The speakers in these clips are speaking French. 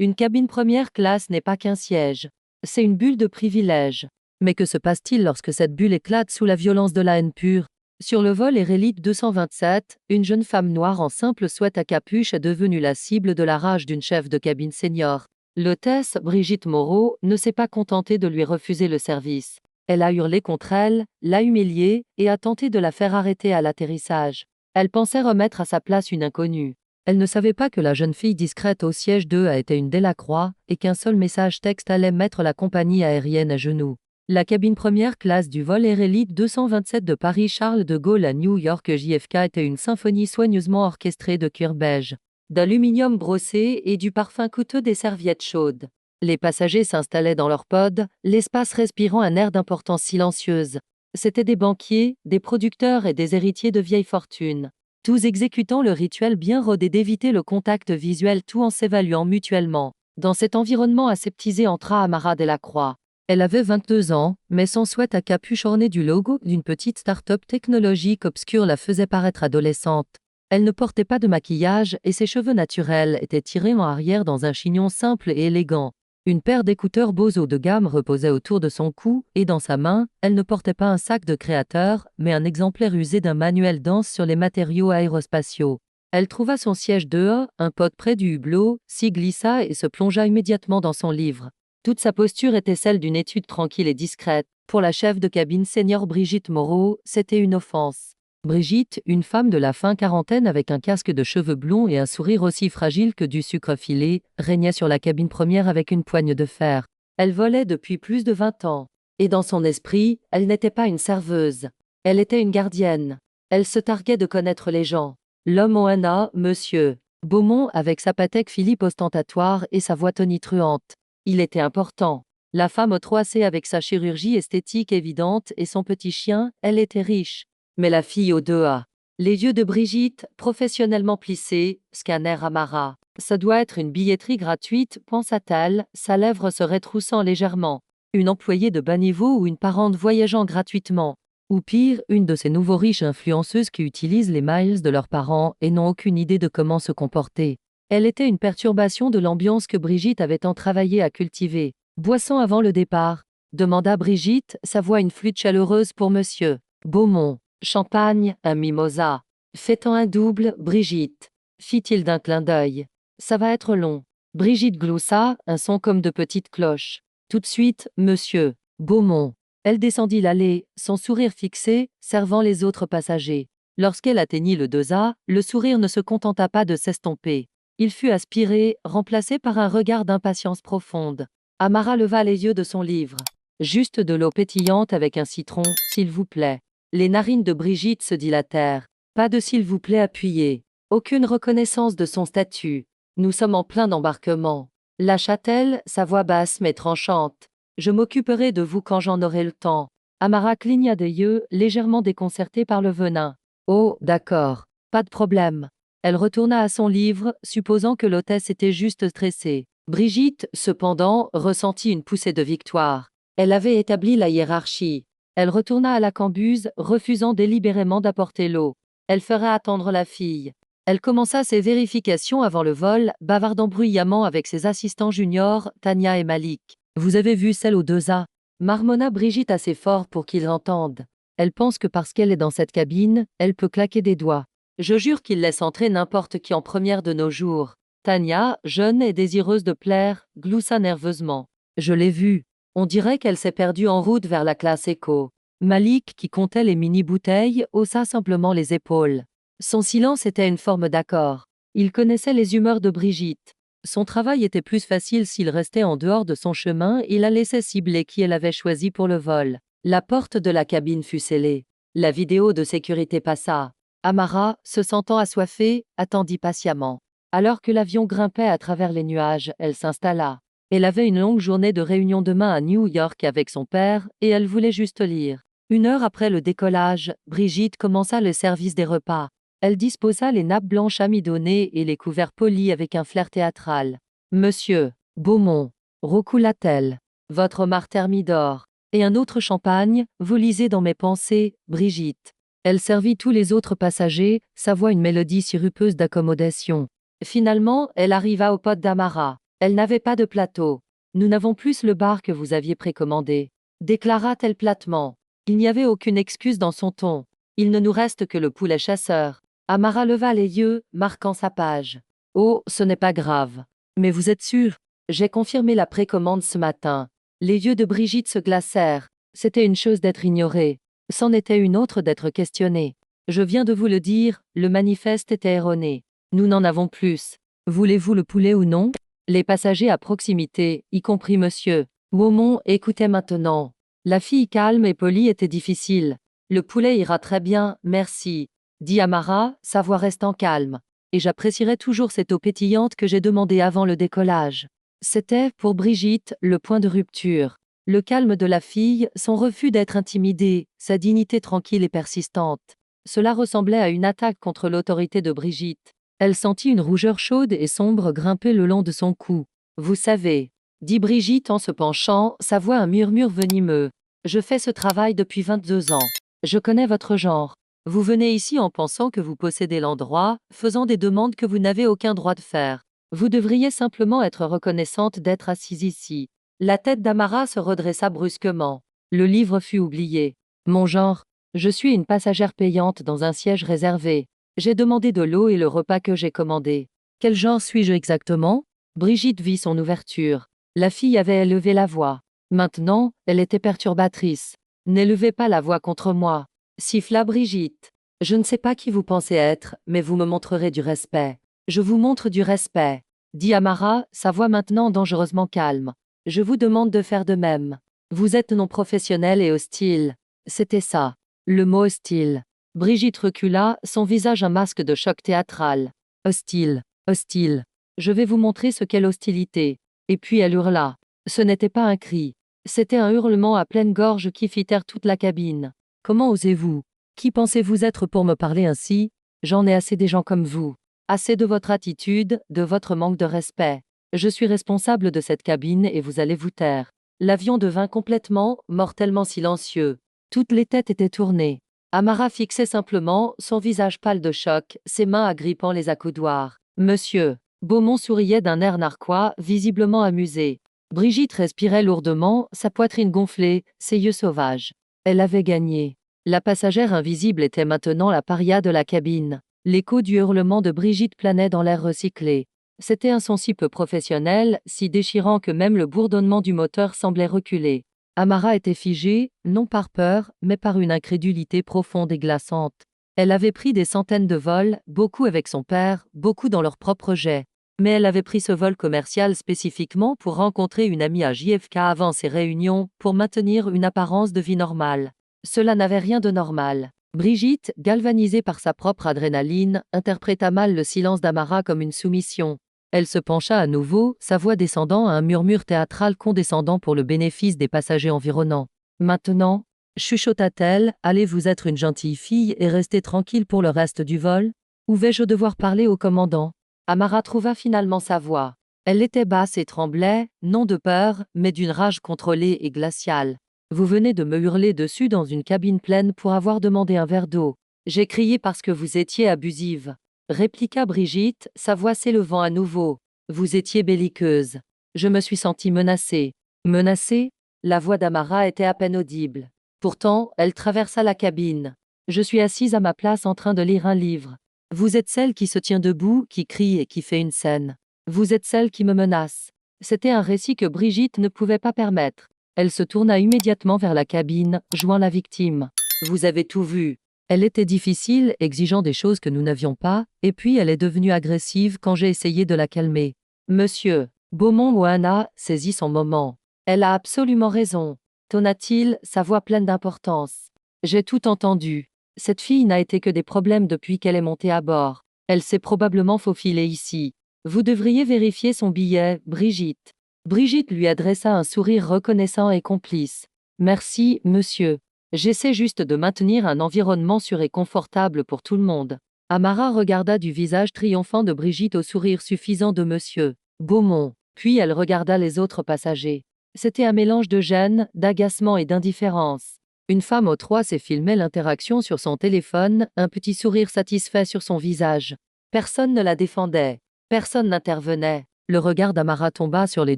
Une cabine première classe n'est pas qu'un siège. C'est une bulle de privilège. Mais que se passe-t-il lorsque cette bulle éclate sous la violence de la haine pure? Sur le vol Air Elite 227, une jeune femme noire en simple sweat à capuche est devenue la cible de la rage d'une chef de cabine senior. L'hôtesse, Brigitte Moreau, ne s'est pas contentée de lui refuser le service. Elle a hurlé contre elle, l'a humiliée et a tenté de la faire arrêter à l'atterrissage. Elle pensait remettre à sa place une inconnue. Elle ne savait pas que la jeune fille discrète au siège 2 a été une Delacroix et qu'un seul message texte allait mettre la compagnie aérienne à genoux. La cabine première classe du vol Air Elite 227 de Paris-Charles de Gaulle à New York JFK était une symphonie soigneusement orchestrée de cuir beige, d'aluminium brossé et du parfum coûteux des serviettes chaudes. Les passagers s'installaient dans leur pod, l'espace respirant un air d'importance silencieuse. C'étaient des banquiers, des producteurs et des héritiers de vieilles fortunes, tous exécutant le rituel bien rodé d'éviter le contact visuel tout en s'évaluant mutuellement. Dans cet environnement aseptisé entra Amara Delacroix. Elle avait 22 ans, mais son sweat à capuche orné du logo d'une petite start-up technologique obscure la faisait paraître adolescente. Elle ne portait pas de maquillage et ses cheveux naturels étaient tirés en arrière dans un chignon simple et élégant. Une paire d'écouteurs Bose haut de gamme reposait autour de son cou et dans sa main, elle ne portait pas un sac de créateur, mais un exemplaire usé d'un manuel dense sur les matériaux aérospatiaux. Elle trouva son siège 2A, un pod près du hublot, s'y glissa et se plongea immédiatement dans son livre. Toute sa posture était celle d'une étude tranquille et discrète. Pour la chef de cabine senior Brigitte Moreau, c'était une offense. Brigitte, une femme de la fin quarantaine avec un casque de cheveux blonds et un sourire aussi fragile que du sucre filé, régnait sur la cabine première avec une poigne de fer. Elle volait depuis plus de 20 ans. Et dans son esprit, elle n'était pas une serveuse. Elle était une gardienne. Elle se targuait de connaître les gens. L'homme au NA, monsieur Beaumont avec sa patek Philippe ostentatoire et sa voix tonitruante. Il était important. La femme au 3C avec sa chirurgie esthétique évidente et son petit chien, elle était riche. Mais la fille au 2A. Les yeux de Brigitte, professionnellement plissés, scanner Amara. Ça doit être une billetterie gratuite, pensa-t-elle, sa lèvre se rétroussant légèrement. Une employée de bas niveau ou une parente voyageant gratuitement. Ou pire, une de ces nouveaux riches influenceuses qui utilisent les miles de leurs parents et n'ont aucune idée de comment se comporter. Elle était une perturbation de l'ambiance que Brigitte avait tant travaillé à cultiver. Boisson avant le départ, demanda Brigitte, sa voix une flûte chaleureuse pour monsieur Beaumont. Champagne, un mimosa. Fait-on un double, Brigitte? Fit-il d'un clin d'œil. Ça va être long. Brigitte gloussa, un son comme de petites cloches. Tout de suite, monsieur Beaumont. Elle descendit l'allée, son sourire fixé, servant les autres passagers. Lorsqu'elle atteignit le 2A, le sourire ne se contenta pas de s'estomper. Il fut aspiré, remplacé par un regard d'impatience profonde. Amara leva les yeux de son livre. Juste de l'eau pétillante avec un citron, s'il vous plaît. Les narines de Brigitte se dilatèrent. Pas de s'il vous plaît appuyé. Aucune reconnaissance de son statut. Nous sommes en plein embarquement. Lâcha-t-elle, sa voix basse mais tranchante. Je m'occuperai de vous quand j'en aurai le temps. Amara cligna des yeux, légèrement déconcertée par le venin. Oh, d'accord. Pas de problème. Elle retourna à son livre, supposant que l'hôtesse était juste stressée. Brigitte, cependant, ressentit une poussée de victoire. Elle avait établi la hiérarchie. Elle retourna à la cambuse, refusant délibérément d'apporter l'eau. Elle ferait attendre la fille. Elle commença ses vérifications avant le vol, bavardant bruyamment avec ses assistants juniors, Tania et Malik. Vous avez vu celle aux 2A? Marmonna Brigitte assez fort pour qu'ils entendent. Elle pense que parce qu'elle est dans cette cabine, elle peut claquer des doigts. Je jure qu'il laisse entrer n'importe qui en première de nos jours. Tania, jeune et désireuse de plaire, gloussa nerveusement. Je l'ai vue. On dirait qu'elle s'est perdue en route vers la classe éco. Malik, qui comptait les mini-bouteilles, haussa simplement les épaules. Son silence était une forme d'accord. Il connaissait les humeurs de Brigitte. Son travail était plus facile s'il restait en dehors de son chemin et la laissait cibler qui elle avait choisi pour le vol. La porte de la cabine fut scellée. La vidéo de sécurité passa. Amara, se sentant assoiffée, attendit patiemment. Alors que l'avion grimpait à travers les nuages, elle s'installa. Elle avait une longue journée de réunion demain à New York avec son père, et elle voulait juste lire. 1 heure après le décollage, Brigitte commença le service des repas. Elle disposa les nappes blanches amidonnées et les couverts polis avec un flair théâtral. Monsieur Beaumont, roucoula-t-elle. Votre homard thermidor. Et un autre champagne, vous lisez dans mes pensées, Brigitte. Elle servit tous les autres passagers, sa voix une mélodie sirupeuse d'accommodation. Finalement, elle arriva au pod d'Amara. Elle n'avait pas de plateau. Nous n'avons plus le bar que vous aviez précommandé, déclara-t-elle platement. Il n'y avait aucune excuse dans son ton. Il ne nous reste que le poulet chasseur. Amara leva les yeux, marquant sa page. Oh, ce n'est pas grave. Mais vous êtes sûr? J'ai confirmé la précommande ce matin. Les yeux de Brigitte se glacèrent. C'était une chose d'être ignorée. C'en était une autre d'être questionnée. Je viens de vous le dire, le manifeste était erroné. Nous n'en avons plus. Voulez-vous le poulet ou non? Les passagers à proximité, y compris monsieur Waumont, écoutaient maintenant. La fille calme et polie était difficile. Le poulet ira très bien, merci, dit Amara, sa voix restant calme. Et j'apprécierai toujours cette eau pétillante que j'ai demandée avant le décollage. C'était, pour Brigitte, le point de rupture. Le calme de la fille, son refus d'être intimidée, sa dignité tranquille et persistante. Cela ressemblait à une attaque contre l'autorité de Brigitte. Elle sentit une rougeur chaude et sombre grimper le long de son cou. Vous savez, dit Brigitte en se penchant, sa voix un murmure venimeux. Je fais ce travail depuis 22 ans. Je connais votre genre. Vous venez ici en pensant que vous possédez l'endroit, faisant des demandes que vous n'avez aucun droit de faire. Vous devriez simplement être reconnaissante d'être assise ici. La tête d'Amara se redressa brusquement. Le livre fut oublié. Mon genre? Je suis une passagère payante dans un siège réservé. J'ai demandé de l'eau et le repas que j'ai commandé. Quel genre suis-je exactement? Brigitte vit son ouverture. La fille avait élevé la voix. Maintenant, elle était perturbatrice. N'élevez pas la voix contre moi, siffla Brigitte. Je ne sais pas qui vous pensez être, mais vous me montrerez du respect. Je vous montre du respect, dit Amara, sa voix maintenant dangereusement calme. Je vous demande de faire de même. Vous êtes non professionnel et hostile. C'était ça, le mot hostile. Brigitte recula, son visage un masque de choc théâtral. Hostile, hostile. Je vais vous montrer ce qu'est l'hostilité. Et puis elle hurla. Ce n'était pas un cri. C'était un hurlement à pleine gorge qui fit taire toute la cabine. Comment osez-vous? Qui pensez-vous être pour me parler ainsi? J'en ai assez des gens comme vous. Assez de votre attitude, de votre manque de respect. Je suis responsable de cette cabine et vous allez vous taire. L'avion devint complètement, mortellement silencieux. Toutes les têtes étaient tournées. Amara fixait simplement, son visage pâle de choc, ses mains agrippant les accoudoirs. Monsieur Beaumont souriait d'un air narquois, visiblement amusé. Brigitte respirait lourdement, sa poitrine gonflée, ses yeux sauvages. Elle avait gagné. La passagère invisible était maintenant la paria de la cabine. L'écho du hurlement de Brigitte planait dans l'air recyclé. C'était un son si peu professionnel, si déchirant que même le bourdonnement du moteur semblait reculer. Amara était figée, non par peur, mais par une incrédulité profonde et glaçante. Elle avait pris des centaines de vols, beaucoup avec son père, beaucoup dans leur propre jet. Mais elle avait pris ce vol commercial spécifiquement pour rencontrer une amie à JFK avant ses réunions, pour maintenir une apparence de vie normale. Cela n'avait rien de normal. Brigitte, galvanisée par sa propre adrénaline, interpréta mal le silence d'Amara comme une soumission. Elle se pencha à nouveau, sa voix descendant à un murmure théâtral condescendant pour le bénéfice des passagers environnants. Maintenant, chuchota-t-elle, allez-vous être une gentille fille et rester tranquille pour le reste du vol? Ou vais-je devoir parler au commandant? Amara trouva finalement sa voix. Elle était basse et tremblait, non de peur, mais d'une rage contrôlée et glaciale. Vous venez de me hurler dessus dans une cabine pleine pour avoir demandé un verre d'eau. J'ai crié parce que vous étiez abusive, répliqua Brigitte, sa voix s'élevant à nouveau. Vous étiez belliqueuse. Je me suis sentie menacée. Menacée? La voix d'Amara était à peine audible. Pourtant, elle traversa la cabine. Je suis assise à ma place en train de lire un livre. Vous êtes celle qui se tient debout, qui crie et qui fait une scène. Vous êtes celle qui me menace. C'était un récit que Brigitte ne pouvait pas permettre. Elle se tourna immédiatement vers la cabine, jouant la victime. Vous avez tout vu. Elle était difficile, exigeant des choses que nous n'avions pas, et puis elle est devenue agressive quand j'ai essayé de la calmer. Monsieur Beaumont-Moana saisit son moment. Elle a absolument raison, tonna-t-il, sa voix pleine d'importance. J'ai tout entendu. Cette fille n'a été que des problèmes depuis qu'elle est montée à bord. Elle s'est probablement faufilée ici. Vous devriez vérifier son billet, Brigitte. Brigitte lui adressa un sourire reconnaissant et complice. Merci, monsieur. J'essaie juste de maintenir un environnement sûr et confortable pour tout le monde. Amara regarda du visage triomphant de Brigitte au sourire suffisant de monsieur Beaumont. Puis elle regarda les autres passagers. C'était un mélange de gêne, d'agacement et d'indifférence. Une femme au troisième filmait l'interaction sur son téléphone, un petit sourire satisfait sur son visage. Personne ne la défendait. Personne n'intervenait. Le regard d'Amara tomba sur les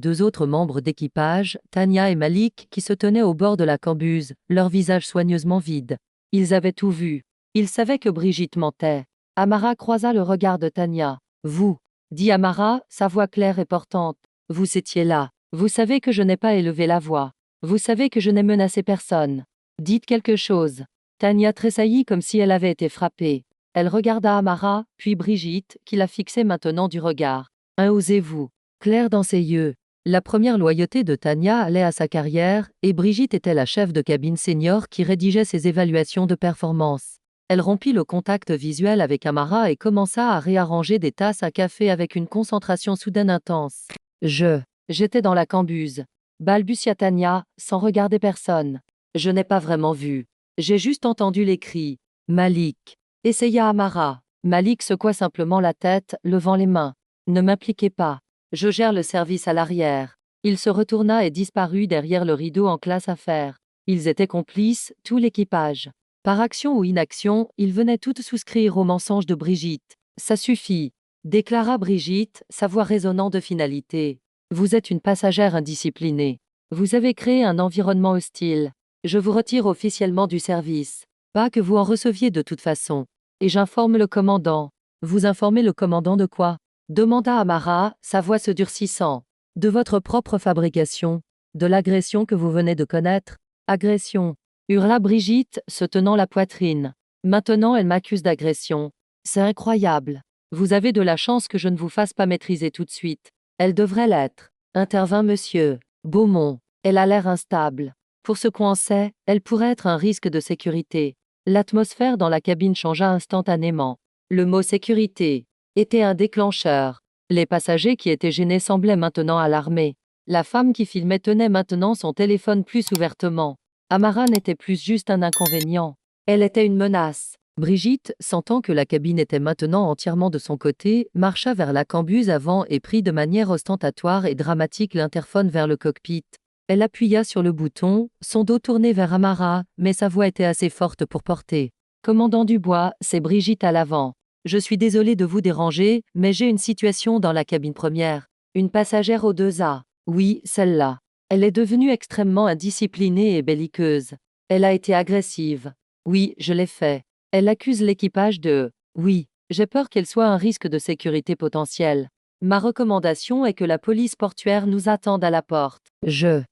deux autres membres d'équipage, Tania et Malik, qui se tenaient au bord de la cambuse, leurs visages soigneusement vides. Ils avaient tout vu. Ils savaient que Brigitte mentait. Amara croisa le regard de Tania. « Vous, » dit Amara, sa voix claire et portante. « Vous étiez là. Vous savez que je n'ai pas élevé la voix. Vous savez que je n'ai menacé personne. Dites quelque chose. » Tania tressaillit comme si elle avait été frappée. Elle regarda Amara, puis Brigitte, qui la fixait maintenant du regard. « Osez-vous » clair dans ses yeux. La première loyauté de Tania allait à sa carrière, et Brigitte était la chef de cabine senior qui rédigeait ses évaluations de performance. Elle rompit le contact visuel avec Amara et commença à réarranger des tasses à café avec une concentration soudaine intense. J'étais dans la cambuse, balbutia Tania, sans regarder personne. Je n'ai pas vraiment vu. J'ai juste entendu les cris. Malik, essaya Amara. Malik secoua simplement la tête, levant les mains. Ne m'impliquez pas. Je gère le service à l'arrière. Il se retourna et disparut derrière le rideau en classe affaires. Ils étaient complices, tout l'équipage. Par action ou inaction, ils venaient toutes souscrire au mensonge de Brigitte. Ça suffit, déclara Brigitte, sa voix résonnant de finalité. Vous êtes une passagère indisciplinée. Vous avez créé un environnement hostile. Je vous retire officiellement du service. Pas que vous en receviez de toute façon. Et j'informe le commandant. Vous informez le commandant de quoi ? Demanda Amara, sa voix se durcissant. De votre propre fabrication. De l'agression que vous venez de connaître. Agression. Hurla Brigitte, se tenant la poitrine. Maintenant elle m'accuse d'agression. C'est incroyable. Vous avez de la chance que je ne vous fasse pas maîtriser tout de suite. Elle devrait l'être. Intervint monsieur Beaumont. Elle a l'air instable. Pour ce qu'on sait, elle pourrait être un risque de sécurité. L'atmosphère dans la cabine changea instantanément. Le mot sécurité était un déclencheur. Les passagers qui étaient gênés semblaient maintenant alarmés. La femme qui filmait tenait maintenant son téléphone plus ouvertement. Amara n'était plus juste un inconvénient. Elle était une menace. Brigitte, sentant que la cabine était maintenant entièrement de son côté, marcha vers la cambuse avant et prit de manière ostentatoire et dramatique l'interphone vers le cockpit. Elle appuya sur le bouton, son dos tourné vers Amara, mais sa voix était assez forte pour porter. « Commandant Dubois, c'est Brigitte à l'avant. Je suis désolée de vous déranger, mais j'ai une situation dans la cabine première. Une passagère au 2A. Oui, celle-là. Elle est devenue extrêmement indisciplinée et belliqueuse. Elle a été agressive. Oui, je l'ai fait. Elle accuse l'équipage de... Oui, j'ai peur qu'elle soit un risque de sécurité potentiel. Ma recommandation est que la police portuaire nous attende à la porte. Je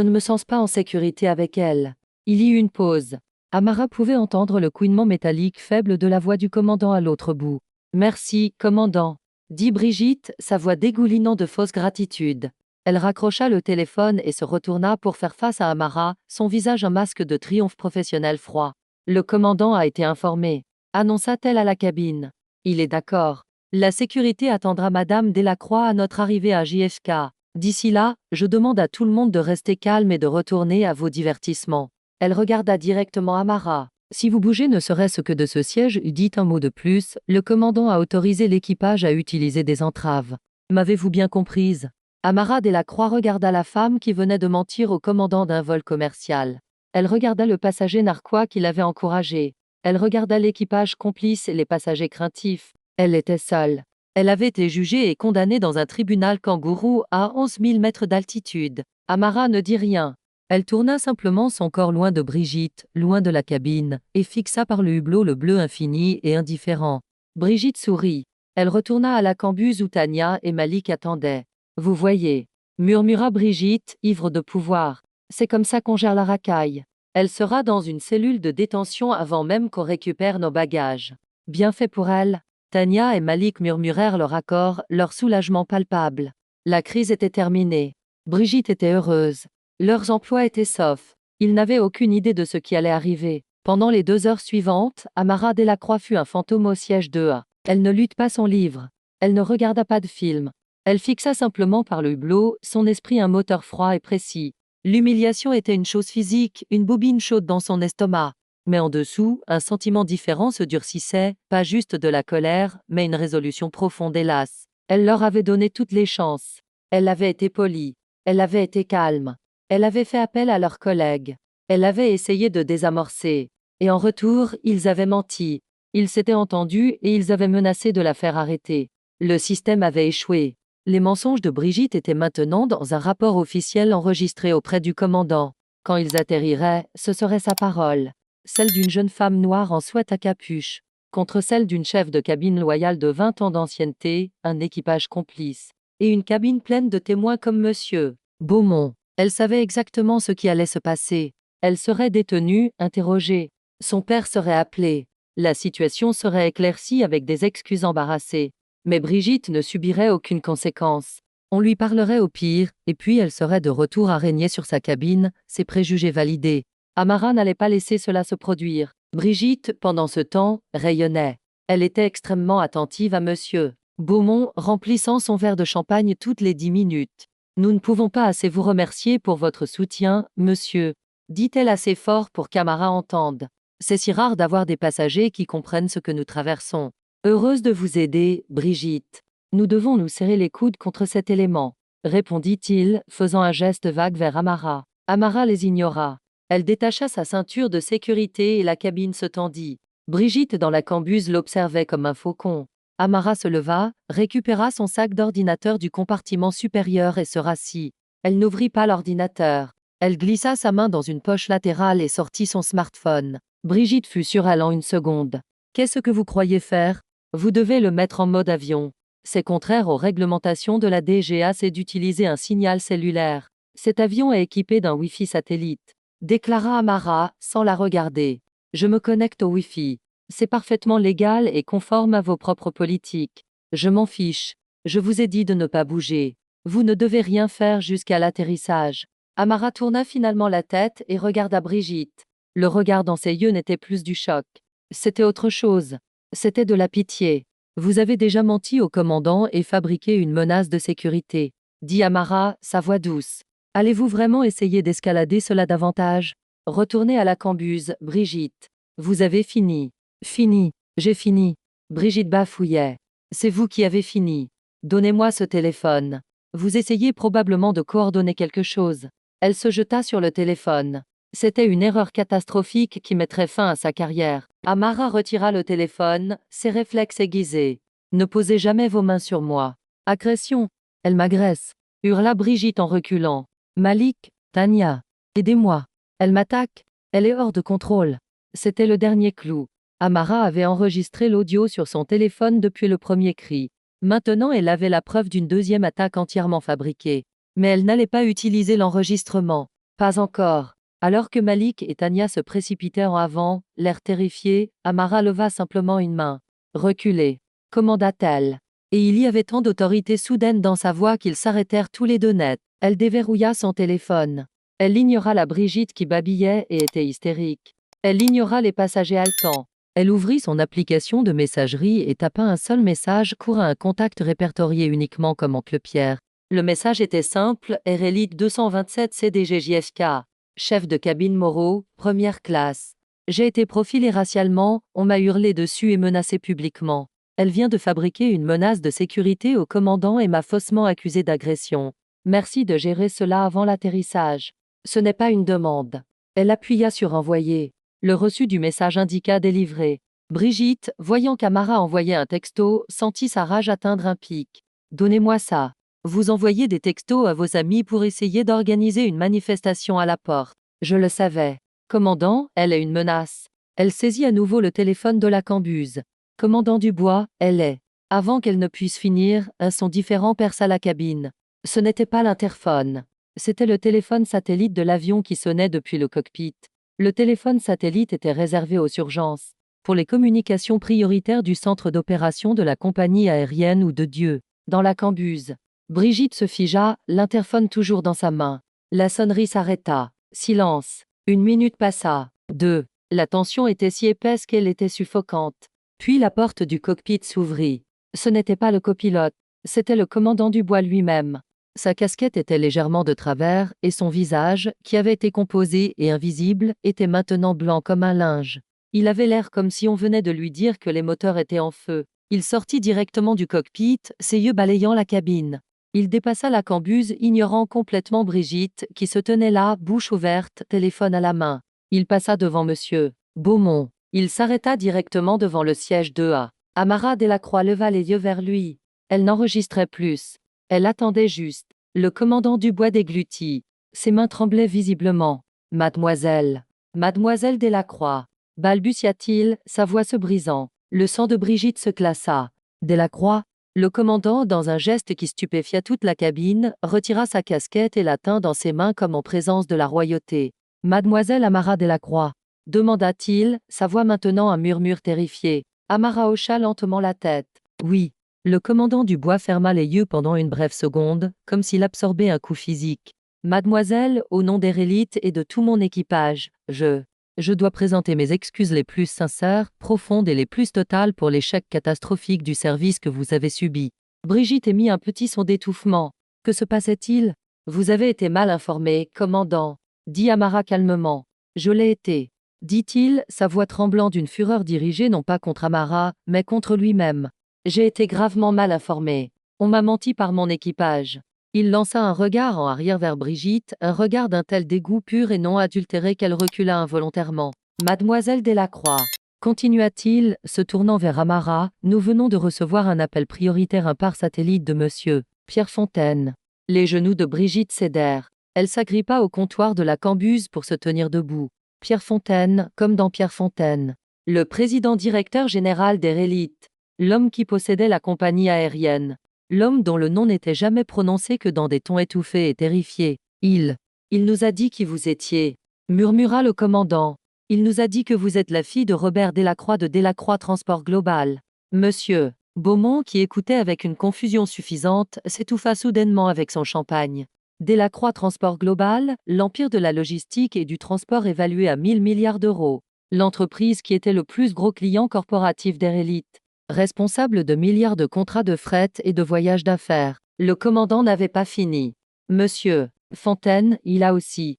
ne me sens pas en sécurité avec elle. » Il y eut une pause. Amara pouvait entendre le couinement métallique faible de la voix du commandant à l'autre bout. « Merci, commandant, » dit Brigitte, sa voix dégoulinant de fausse gratitude. Elle raccrocha le téléphone et se retourna pour faire face à Amara, son visage un masque de triomphe professionnel froid. « Le commandant a été informé, » annonça-t-elle à la cabine. « Il est d'accord. La sécurité attendra Madame Delacroix à notre arrivée à JFK. D'ici là, je demande à tout le monde de rester calme et de retourner à vos divertissements. » Elle regarda directement Amara. « Si vous bougez ne serait-ce que de ce siège, dites un mot de plus, le commandant a autorisé l'équipage à utiliser des entraves. M'avez-vous bien comprise ?» Amara Delacroix regarda la femme qui venait de mentir au commandant d'un vol commercial. Elle regarda le passager narquois qui l'avait encouragé. Elle regarda l'équipage complice et les passagers craintifs. Elle était seule. Elle avait été jugée et condamnée dans un tribunal kangourou à 11 000 mètres d'altitude. Amara ne dit rien. Elle tourna simplement son corps loin de Brigitte, loin de la cabine, et fixa par le hublot le bleu infini et indifférent. Brigitte sourit. Elle retourna à la cambuse où Tania et Malik attendaient. « Vous voyez, » murmura Brigitte, ivre de pouvoir. « C'est comme ça qu'on gère la racaille. Elle sera dans une cellule de détention avant même qu'on récupère nos bagages. Bien fait pour elle. » Tania et Malik murmurèrent leur accord, leur soulagement palpable. La crise était terminée. Brigitte était heureuse. Leurs emplois étaient saufs. Ils n'avaient aucune idée de ce qui allait arriver. Pendant les 2 heures suivantes, Amara Delacroix fut un fantôme au siège 2A. Elle ne lut pas son livre. Elle ne regarda pas de film. Elle fixa simplement par le hublot, son esprit un moteur froid et précis. L'humiliation était une chose physique, une bobine chaude dans son estomac. Mais en dessous, un sentiment différent se durcissait, pas juste de la colère, mais une résolution profonde hélas. Elle leur avait donné toutes les chances. Elle avait été polie. Elle avait été calme. Elle avait fait appel à leurs collègues. Elle avait essayé de désamorcer. Et en retour, ils avaient menti. Ils s'étaient entendus et ils avaient menacé de la faire arrêter. Le système avait échoué. Les mensonges de Brigitte étaient maintenant dans un rapport officiel enregistré auprès du commandant. Quand ils atterriraient, ce serait sa parole, celle d'une jeune femme noire en sweat à capuche, contre celle d'une chef de cabine loyale de 20 ans d'ancienneté, un équipage complice, et une cabine pleine de témoins comme Monsieur Beaumont. Elle savait exactement ce qui allait se passer. Elle serait détenue, interrogée. Son père serait appelé. La situation serait éclaircie avec des excuses embarrassées. Mais Brigitte ne subirait aucune conséquence. On lui parlerait au pire, et puis elle serait de retour à régner sur sa cabine, ses préjugés validés. Amara n'allait pas laisser cela se produire. Brigitte, pendant ce temps, rayonnait. Elle était extrêmement attentive à Monsieur Beaumont, remplissant son verre de champagne toutes les 10 minutes. Nous ne pouvons pas assez vous remercier pour votre soutien, monsieur, dit-elle assez fort pour qu'Amara entende. C'est si rare d'avoir des passagers qui comprennent ce que nous traversons. Heureuse de vous aider, Brigitte. Nous devons nous serrer les coudes contre cet élément, répondit-il, faisant un geste vague vers Amara. Amara les ignora. Elle détacha sa ceinture de sécurité et la cabine se tendit. Brigitte dans la cambuse l'observait comme un faucon. Amara se leva, récupéra son sac d'ordinateur du compartiment supérieur et se rassit. Elle n'ouvrit pas l'ordinateur. Elle glissa sa main dans une poche latérale et sortit son smartphone. Brigitte fut sur elle en une seconde. Qu'est-ce que vous croyez faire? Vous devez le mettre en mode avion. C'est contraire aux réglementations de la DGAC d'utiliser un signal cellulaire. Cet avion est équipé d'un Wi-Fi satellite, déclara Amara, sans la regarder. Je me connecte au Wi-Fi. C'est parfaitement légal et conforme à vos propres politiques. Je m'en fiche. Je vous ai dit de ne pas bouger. Vous ne devez rien faire jusqu'à l'atterrissage. Amara tourna finalement la tête et regarda Brigitte. Le regard dans ses yeux n'était plus du choc. C'était autre chose. C'était de la pitié. Vous avez déjà menti au commandant et fabriqué une menace de sécurité, dit Amara, sa voix douce. Allez-vous vraiment essayer d'escalader cela davantage? Retournez à la cambuse, Brigitte. Vous avez fini. Fini. J'ai fini. Brigitte bafouillait. C'est vous qui avez fini. Donnez-moi ce téléphone. Vous essayez probablement de coordonner quelque chose. Elle se jeta sur le téléphone. C'était une erreur catastrophique qui mettrait fin à sa carrière. Amara retira le téléphone, ses réflexes aiguisés. Ne posez jamais vos mains sur moi. Agression. Elle m'agresse. Hurla Brigitte en reculant. Malik, Tania. Aidez-moi. Elle m'attaque. Elle est hors de contrôle. C'était le dernier clou. Amara avait enregistré l'audio sur son téléphone depuis le premier cri. Maintenant elle avait la preuve d'une deuxième attaque entièrement fabriquée. Mais elle n'allait pas utiliser l'enregistrement. Pas encore. Alors que Malik et Tania se précipitaient en avant, l'air terrifié, Amara leva simplement une main. Reculez, commanda-t-elle. Et il y avait tant d'autorité soudaine dans sa voix qu'ils s'arrêtèrent tous les deux net. Elle déverrouilla son téléphone. Elle ignora la Brigitte qui babillait et était hystérique. Elle ignora les passagers haletants. Elle ouvrit son application de messagerie et tapa un seul message court à un contact répertorié uniquement comme oncle Pierre. Le message était simple, RLI 227 CDGJFK. Chef de cabine Moreau, première classe. J'ai été profilé racialement, on m'a hurlé dessus et menacé publiquement. Elle vient de fabriquer une menace de sécurité au commandant et m'a faussement accusé d'agression. Merci de gérer cela avant l'atterrissage. Ce n'est pas une demande. Elle appuya sur envoyer. Le reçu du message indiqua délivré. Brigitte, voyant qu'Amara envoyait un texto, sentit sa rage atteindre un pic. Donnez-moi ça. Vous envoyez des textos à vos amis pour essayer d'organiser une manifestation à la porte. Je le savais. Commandant, elle est une menace. Elle saisit à nouveau le téléphone de la cambuse. Commandant Dubois, elle est. Avant qu'elle ne puisse finir, un son différent perça la cabine. Ce n'était pas l'interphone. C'était le téléphone satellite de l'avion qui sonnait depuis le cockpit. Le téléphone satellite était réservé aux urgences, pour les communications prioritaires du centre d'opération de la compagnie aérienne ou de Dieu, dans la cambuse. Brigitte se figea, l'interphone toujours dans sa main. La sonnerie s'arrêta. Silence. 1 minute passa. 2. La tension était si épaisse qu'elle était suffocante. Puis la porte du cockpit s'ouvrit. Ce n'était pas le copilote, c'était le commandant Dubois lui-même. Sa casquette était légèrement de travers, et son visage, qui avait été composé et invisible, était maintenant blanc comme un linge. Il avait l'air comme si on venait de lui dire que les moteurs étaient en feu. Il sortit directement du cockpit, ses yeux balayant la cabine. Il dépassa la cambuse, ignorant complètement Brigitte, qui se tenait là, bouche ouverte, téléphone à la main. Il passa devant Monsieur Beaumont. Il s'arrêta directement devant le siège 2A. Amara Delacroix leva les yeux vers lui. Elle n'enregistrait plus. Elle attendait juste. Le commandant Dubois déglutit. Ses mains tremblaient visiblement. Mademoiselle. Mademoiselle Delacroix. Balbutia-t-il, sa voix se brisant. Le sang de Brigitte se glaça. Delacroix. Le commandant, dans un geste qui stupéfia toute la cabine, retira sa casquette et la tint dans ses mains comme en présence de la royauté. Mademoiselle Amara Delacroix, demanda-t-il, sa voix maintenant un murmure terrifié. Amara hocha lentement la tête. Oui. Le commandant Dubois ferma les yeux pendant une brève seconde, comme s'il absorbait un coup physique. Mademoiselle, au nom des Rélites et de tout mon équipage, je dois présenter mes excuses les plus sincères, profondes et les plus totales pour l'échec catastrophique du service que vous avez subi. Brigitte émit un petit son d'étouffement. Que se passait-il? Vous avez été mal informé, commandant, dit Amara calmement. Je l'ai été, dit-il, sa voix tremblant d'une fureur dirigée non pas contre Amara, mais contre lui-même. J'ai été gravement mal informé. On m'a menti par mon équipage. Il lança un regard en arrière vers Brigitte, un regard d'un tel dégoût pur et non adultéré qu'elle recula involontairement. Mademoiselle Delacroix, continua-t-il, se tournant vers Amara, nous venons de recevoir un appel prioritaire par satellite de monsieur Pierre Fontaine. Les genoux de Brigitte cédèrent. Elle s'agrippa au comptoir de la cambuse pour se tenir debout. Pierre Fontaine, comme dans Pierre Fontaine. Le président directeur général des Rélites. L'homme qui possédait la compagnie aérienne. L'homme dont le nom n'était jamais prononcé que dans des tons étouffés et terrifiés. Il nous a dit qui vous étiez, murmura le commandant. Il nous a dit que vous êtes la fille de Robert Delacroix de Delacroix Transport Global. Monsieur Beaumont, qui écoutait avec une confusion suffisante, s'étouffa soudainement avec son champagne. Delacroix Transport Global, l'empire de la logistique et du transport évalué à 1000 milliards d'euros. L'entreprise qui était le plus gros client corporatif des Rélites. Responsable de milliards de contrats de fret et de voyages d'affaires. Le commandant n'avait pas fini. Monsieur Fontaine, il a aussi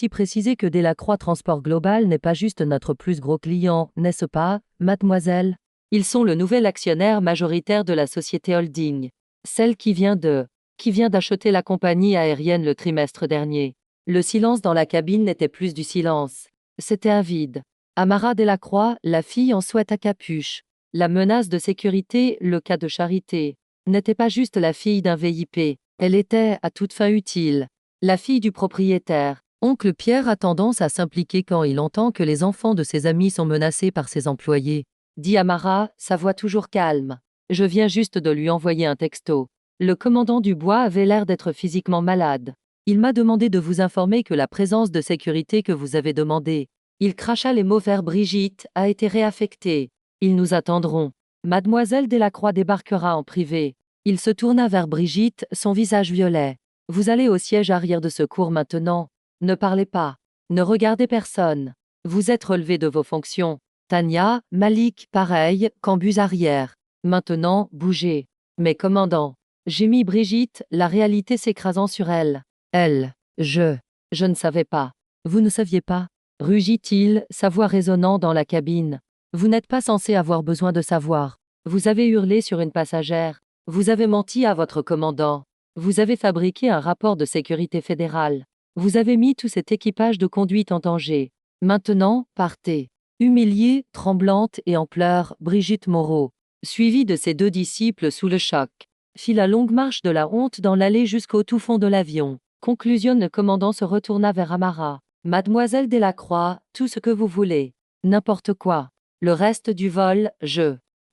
précisé que Delacroix Transport Global n'est pas juste notre plus gros client, n'est-ce pas, mademoiselle? Ils sont le nouvel actionnaire majoritaire de la société holding. Celle qui vient d'acheter la compagnie aérienne le trimestre dernier. Le silence dans la cabine n'était plus du silence. C'était un vide. Amara Delacroix, la fille en sweat à capuche. La menace de sécurité, le cas de Charité, n'était pas juste la fille d'un VIP, elle était, à toute fin utile, la fille du propriétaire. Oncle Pierre a tendance à s'impliquer quand il entend que les enfants de ses amis sont menacés par ses employés, dit Amara, sa voix toujours calme. Je viens juste de lui envoyer un texto. Le commandant Dubois avait l'air d'être physiquement malade. Il m'a demandé de vous informer que la présence de sécurité que vous avez demandée, il cracha les mots vers Brigitte, a été réaffectée. Ils nous attendront. Mademoiselle Delacroix débarquera en privé. Il se tourna vers Brigitte, son visage violet. Vous allez au siège arrière de secours maintenant. Ne parlez pas. Ne regardez personne. Vous êtes relevé de vos fonctions. Tania, Malik, pareil, cambuse arrière. Maintenant, bougez. Mais commandant, gémit Brigitte, la réalité s'écrasant sur elle. Je ne savais pas. Vous ne saviez pas? Rugit-il, sa voix résonnant dans la cabine. Vous n'êtes pas censé avoir besoin de savoir. Vous avez hurlé sur une passagère. Vous avez menti à votre commandant. Vous avez fabriqué un rapport de sécurité fédérale. Vous avez mis tout cet équipage de conduite en danger. Maintenant, partez. Humiliée, tremblante et en pleurs, Brigitte Moreau, suivie de ses deux disciples sous le choc, fit la longue marche de la honte dans l'allée jusqu'au tout fond de l'avion. Conclusionne le commandant se retourna vers Amara. Mademoiselle Delacroix, tout ce que vous voulez. N'importe quoi. Le reste du vol,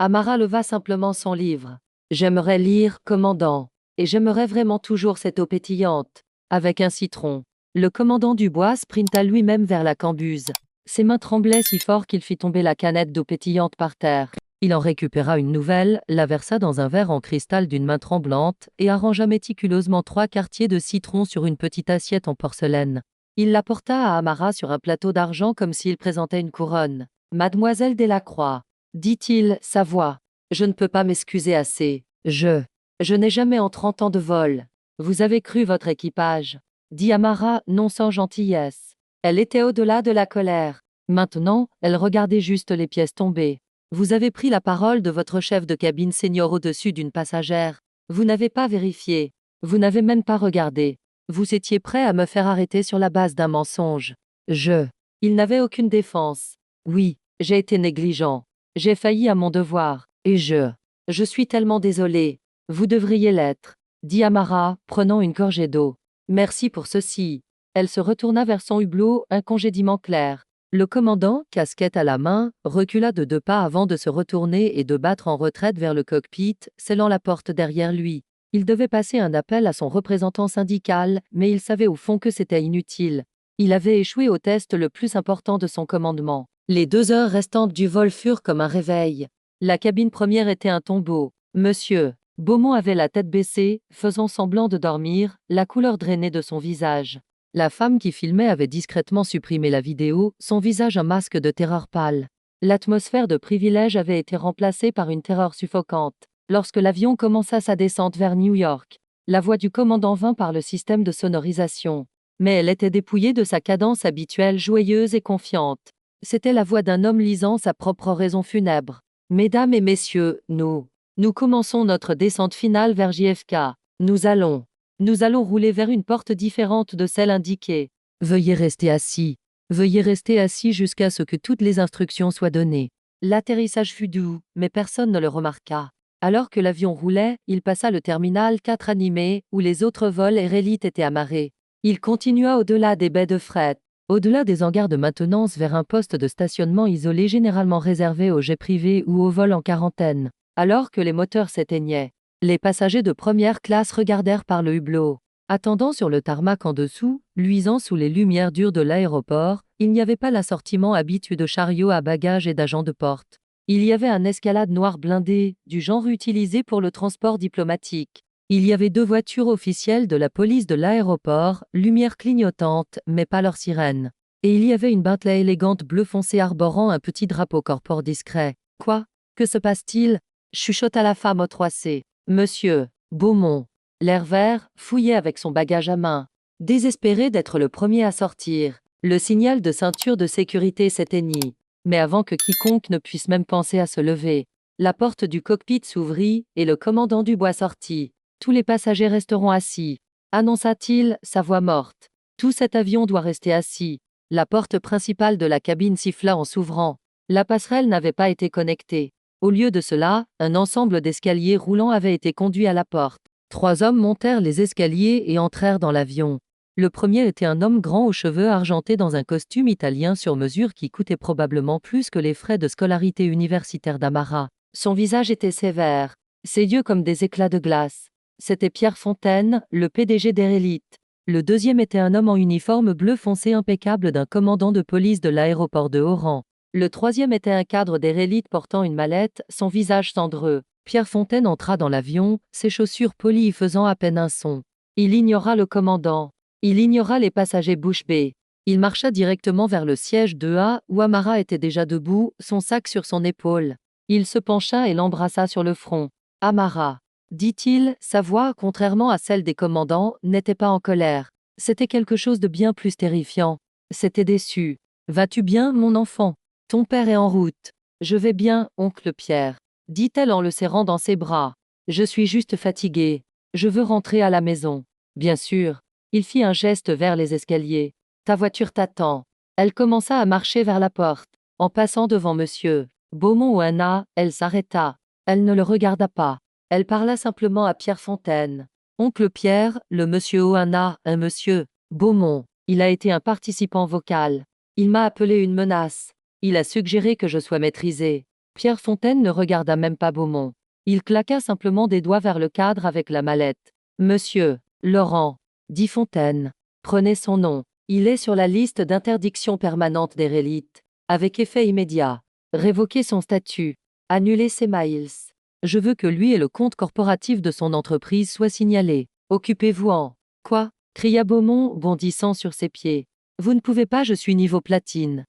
Amara leva simplement son livre. J'aimerais lire, commandant. Et j'aimerais vraiment toujours cette eau pétillante. Avec un citron. Le commandant Dubois sprinta lui-même vers la cambuse. Ses mains tremblaient si fort qu'il fit tomber la canette d'eau pétillante par terre. Il en récupéra une nouvelle, la versa dans un verre en cristal d'une main tremblante, et arrangea méticuleusement 3 quartiers de citron sur une petite assiette en porcelaine. Il la porta à Amara sur un plateau d'argent comme s'il présentait une couronne. Mademoiselle Delacroix, dit-il, sa voix. Je ne peux pas m'excuser assez. Je n'ai jamais en 30 ans de vol. Vous avez cru votre équipage, dit Amara, non sans gentillesse. Elle était au-delà de la colère. Maintenant, elle regardait juste les pièces tombées. Vous avez pris la parole de votre chef de cabine senior au-dessus d'une passagère. Vous n'avez pas vérifié. Vous n'avez même pas regardé. Vous étiez prêt à me faire arrêter sur la base d'un mensonge. Il n'avait aucune défense. Oui, j'ai été négligent. J'ai failli à mon devoir. Et je suis tellement désolé. Vous devriez l'être. dit Amara, prenant une gorgée d'eau. Merci pour ceci. Elle se retourna vers son hublot, un congédiement clair. Le commandant, casquette à la main, recula de 2 pas avant de se retourner et de battre en retraite vers le cockpit, scellant la porte derrière lui. Il devait passer un appel à son représentant syndical, mais il savait au fond que c'était inutile. Il avait échoué au test le plus important de son commandement. Les 2 heures restantes du vol furent comme un réveil. La cabine première était un tombeau. Monsieur Beaumont avait la tête baissée, faisant semblant de dormir, la couleur drainée de son visage. La femme qui filmait avait discrètement supprimé la vidéo, son visage un masque de terreur pâle. L'atmosphère de privilège avait été remplacée par une terreur suffocante. Lorsque l'avion commença sa descente vers New York, la voix du commandant vint par le système de sonorisation. Mais elle était dépouillée de sa cadence habituelle joyeuse et confiante. C'était la voix d'un homme lisant sa propre raison funèbre. Mesdames et messieurs, nous commençons notre descente finale vers JFK. Nous allons rouler vers une porte différente de celle indiquée. Veuillez rester assis. Veuillez rester assis jusqu'à ce que toutes les instructions soient données. L'atterrissage fut doux, mais personne ne le remarqua. Alors que l'avion roulait, il passa le terminal 4 animé, où les autres vols Air Elite étaient amarrés. Il continua au-delà des baies de fret, au-delà des hangars de maintenance vers un poste de stationnement isolé généralement réservé aux jets privés ou aux vols en quarantaine. Alors que les moteurs s'éteignaient, les passagers de première classe regardèrent par le hublot. Attendant sur le tarmac en dessous, luisant sous les lumières dures de l'aéroport, il n'y avait pas l'assortiment habitué de chariots à bagages et d'agents de porte. Il y avait un escalade noir blindé, du genre utilisé pour le transport diplomatique. Il y avait 2 voitures officielles de la police de l'aéroport, lumières clignotantes, mais pas leur sirène. Et il y avait une Bentley élégante bleu foncé arborant un petit drapeau corpore discret. Quoi? Que se passe-t-il? Chuchota la femme au 3C. Monsieur Beaumont. L'air vert, fouillait avec son bagage à main. Désespéré d'être le premier à sortir, le signal de ceinture de sécurité s'éteignit. Mais avant que quiconque ne puisse même penser à se lever, la porte du cockpit s'ouvrit et le commandant Dubois sortit. Tous les passagers resteront assis, annonça-t-il, sa voix morte. Tout cet avion doit rester assis. La porte principale de la cabine siffla en s'ouvrant. La passerelle n'avait pas été connectée. Au lieu de cela, un ensemble d'escaliers roulants avait été conduit à la porte. 3 hommes montèrent les escaliers et entrèrent dans l'avion. Le premier était un homme grand aux cheveux argentés dans un costume italien sur mesure qui coûtait probablement plus que les frais de scolarité universitaire d'Amara. Son visage était sévère, ses yeux comme des éclats de glace. C'était Pierre Fontaine, le PDG d'Air Elite. Le deuxième était un homme en uniforme bleu foncé impeccable d'un commandant de police de l'aéroport de Oran. Le troisième était un cadre d'Air Elite portant une mallette, son visage cendreux. Pierre Fontaine entra dans l'avion, ses chaussures polies y faisant à peine un son. Il ignora le commandant. Il ignora les passagers bouche bée. Il marcha directement vers le siège 2A où Amara était déjà debout, son sac sur son épaule. Il se pencha et l'embrassa sur le front. Amara, dit-il, sa voix, contrairement à celle des commandants, n'était pas en colère. C'était quelque chose de bien plus terrifiant. C'était déçu. Vas-tu bien, mon enfant? Ton père est en route. Je vais bien, oncle Pierre, dit-elle en le serrant dans ses bras. Je suis juste fatiguée. Je veux rentrer à la maison. Bien sûr. Il fit un geste vers les escaliers. Ta voiture t'attend. Elle commença à marcher vers la porte. En passant devant monsieur Beaumont ou Anna, elle s'arrêta. Elle ne le regarda pas. Elle parla simplement à Pierre Fontaine. Oncle Pierre, le monsieur Oana, un monsieur Beaumont. Il a été un participant vocal. Il m'a appelé une menace. Il a suggéré que je sois maîtrisé. Pierre Fontaine ne regarda même pas Beaumont. Il claqua simplement des doigts vers le cadre avec la mallette. Monsieur Laurent, dit Fontaine. Prenez son nom. Il est sur la liste d'interdiction permanente d'Air Elite. Avec effet immédiat. Révoquer son statut. Annuler ses miles. Je veux que lui et le compte corporatif de son entreprise soient signalés. Occupez-vous en. Quoi? Cria Beaumont, bondissant sur ses pieds. Vous ne pouvez pas, je suis niveau platine.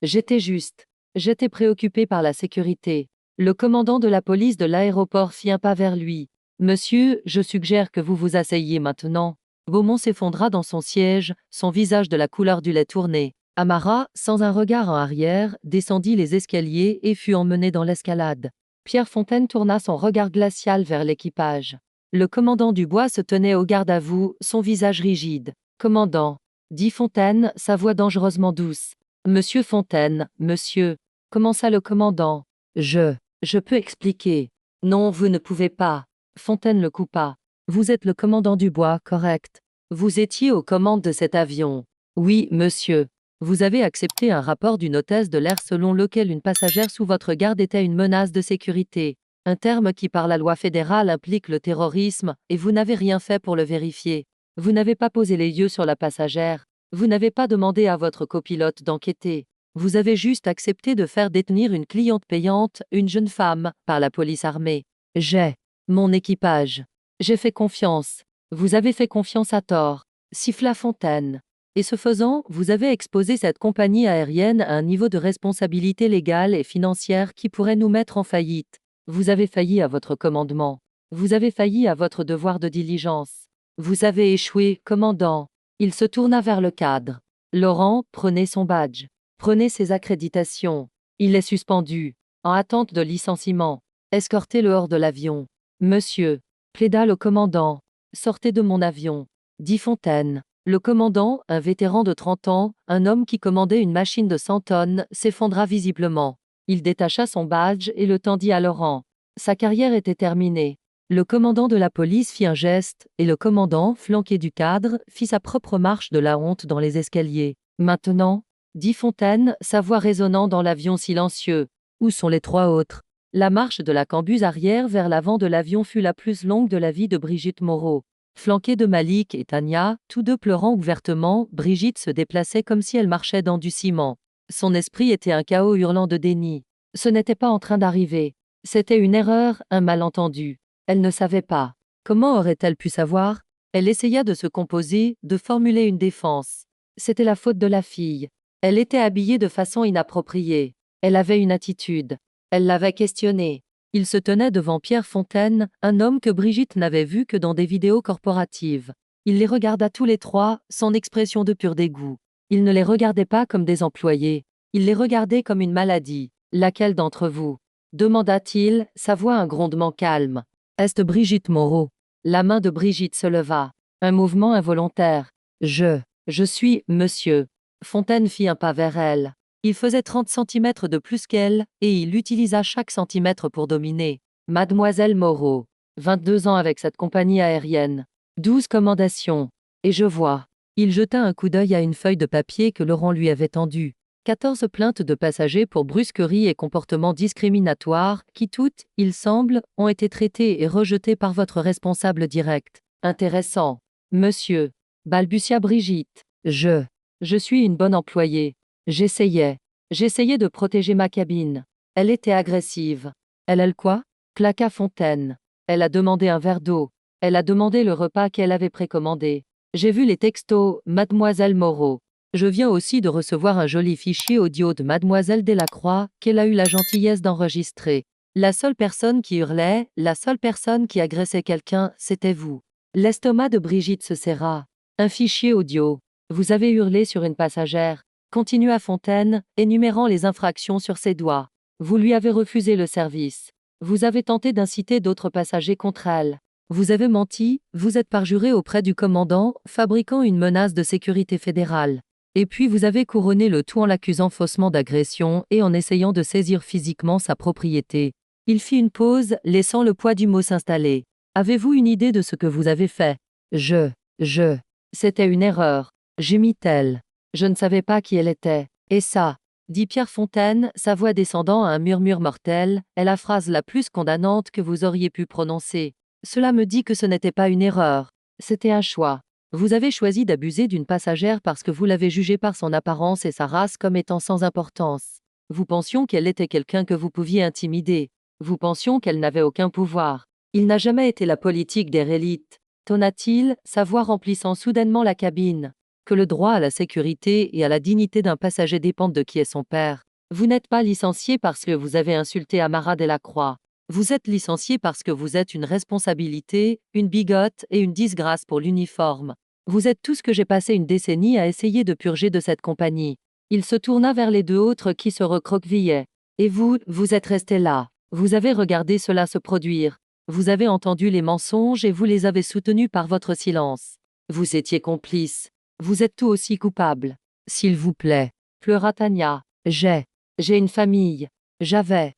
J'étais juste. J'étais préoccupé par la sécurité. Le commandant de la police de l'aéroport fit un pas vers lui. Monsieur, je suggère que vous vous asseyiez maintenant. Beaumont s'effondra dans son siège, son visage de la couleur du lait tourné. Amara, sans un regard en arrière, descendit les escaliers et fut emmené dans l'escalade. Pierre Fontaine tourna son regard glacial vers l'équipage. Le commandant Dubois se tenait au garde-à-vous, son visage rigide. Commandant, dit Fontaine, sa voix dangereusement douce. Monsieur Fontaine, monsieur, commença le commandant. Je peux expliquer. Non, vous ne pouvez pas. Fontaine le coupa. Vous êtes le commandant Dubois, correct? Vous étiez aux commandes de cet avion. Oui, monsieur. Vous avez accepté un rapport d'une hôtesse de l'air selon lequel une passagère sous votre garde était une menace de sécurité. Un terme qui par la loi fédérale implique le terrorisme, et vous n'avez rien fait pour le vérifier. Vous n'avez pas posé les yeux sur la passagère. Vous n'avez pas demandé à votre copilote d'enquêter. Vous avez juste accepté de faire détenir une cliente payante, une jeune femme, par la police armée. Mon équipage. J'ai fait confiance. Vous avez fait confiance à tort. Siffla Fontaine. Et ce faisant, vous avez exposé cette compagnie aérienne à un niveau de responsabilité légale et financière qui pourrait nous mettre en faillite. Vous avez failli à votre commandement. Vous avez failli à votre devoir de diligence. Vous avez échoué, commandant. Il se tourna vers le cadre. Laurent, prenez son badge. Prenez ses accréditations. Il est suspendu. En attente de licenciement. Escortez-le hors de l'avion. Monsieur, plaida le commandant. Sortez de mon avion. Dit Fontaine. Le commandant, un vétéran de 30 ans, un homme qui commandait une machine de 100 tonnes, s'effondra visiblement. Il détacha son badge et le tendit à Laurent. Sa carrière était terminée. Le commandant de la police fit un geste, et le commandant, flanqué du cadre, fit sa propre marche de la honte dans les escaliers. Maintenant, dit Fontaine, sa voix résonnant dans l'avion silencieux. Où sont les 3 autres? La marche de la cambuse arrière vers l'avant de l'avion fut la plus longue de la vie de Brigitte Moreau. Flanquée de Malik et Tania, tous deux pleurant ouvertement, Brigitte se déplaçait comme si elle marchait dans du ciment. Son esprit était un chaos hurlant de déni. Ce n'était pas en train d'arriver. C'était une erreur, un malentendu. Elle ne savait pas. Comment aurait-elle pu savoir? Elle essaya de se composer, de formuler une défense. C'était la faute de la fille. Elle était habillée de façon inappropriée. Elle avait une attitude. Elle l'avait questionné. Il se tenait devant Pierre Fontaine, un homme que Brigitte n'avait vu que dans des vidéos corporatives. Il les regarda tous les 3, son expression de pur dégoût. Il ne les regardait pas comme des employés. Il les regardait comme une maladie. Laquelle d'entre vous? Demanda-t-il, sa voix un grondement calme. Est-ce Brigitte Moreau? La main de Brigitte se leva. Un mouvement involontaire. Je suis, monsieur. Fontaine fit un pas vers elle. Il faisait 30 centimètres de plus qu'elle, et il utilisa chaque centimètre pour dominer. Mademoiselle Moreau. 22 ans avec cette compagnie aérienne. 12 commandations. Et je vois. Il jeta un coup d'œil à une feuille de papier que Laurent lui avait tendue. 14 plaintes de passagers pour brusquerie et comportement discriminatoire, qui toutes, il semble, ont été traitées et rejetées par votre responsable direct. Intéressant. Monsieur. Balbutia Brigitte. Je suis une bonne employée. J'essayais de protéger ma cabine. Elle était agressive. Elle quoi? Plaqua Fontaine. Elle a demandé un verre d'eau. Elle a demandé le repas qu'elle avait précommandé. J'ai vu les textos, Mademoiselle Moreau. Je viens aussi de recevoir un joli fichier audio de Mademoiselle Delacroix qu'elle a eu la gentillesse d'enregistrer. La seule personne qui hurlait, la seule personne qui agressait quelqu'un, c'était vous. L'estomac de Brigitte se serra. Un fichier audio. Vous avez hurlé sur une passagère. Continua Fontaine, énumérant les infractions sur ses doigts. Vous lui avez refusé le service. Vous avez tenté d'inciter d'autres passagers contre elle. Vous avez menti, vous êtes parjuré auprès du commandant, fabriquant une menace de sécurité fédérale. Et puis vous avez couronné le tout en l'accusant faussement d'agression et en essayant de saisir physiquement sa propriété. Il fit une pause, laissant le poids du mot s'installer. Avez-vous une idée de ce que vous avez fait? C'était une erreur. Gémit-elle. Je ne savais pas qui elle était. Et ça, dit Pierre Fontaine, sa voix descendant à un murmure mortel, est la phrase la plus condamnante que vous auriez pu prononcer. Cela me dit que ce n'était pas une erreur. C'était un choix. Vous avez choisi d'abuser d'une passagère parce que vous l'avez jugée par son apparence et sa race comme étant sans importance. Vous pensions qu'elle était quelqu'un que vous pouviez intimider. Vous pensions qu'elle n'avait aucun pouvoir. Il n'a jamais été la politique des élites, tonna-t-il, sa voix remplissant soudainement la cabine. Que le droit à la sécurité et à la dignité d'un passager dépendent de qui est son père. Vous n'êtes pas licencié parce que vous avez insulté Amara Delacroix. Vous êtes licencié parce que vous êtes une responsabilité, une bigote et une disgrâce pour l'uniforme. Vous êtes tout ce que j'ai passé une décennie à essayer de purger de cette compagnie. Il se tourna vers les 2 autres qui se recroquevillaient. Et vous êtes restés là. Vous avez regardé cela se produire. Vous avez entendu les mensonges et vous les avez soutenus par votre silence. Vous étiez complice. Vous êtes tout aussi coupable. S'il vous plaît, pleura Tania. J'ai une famille. J'avais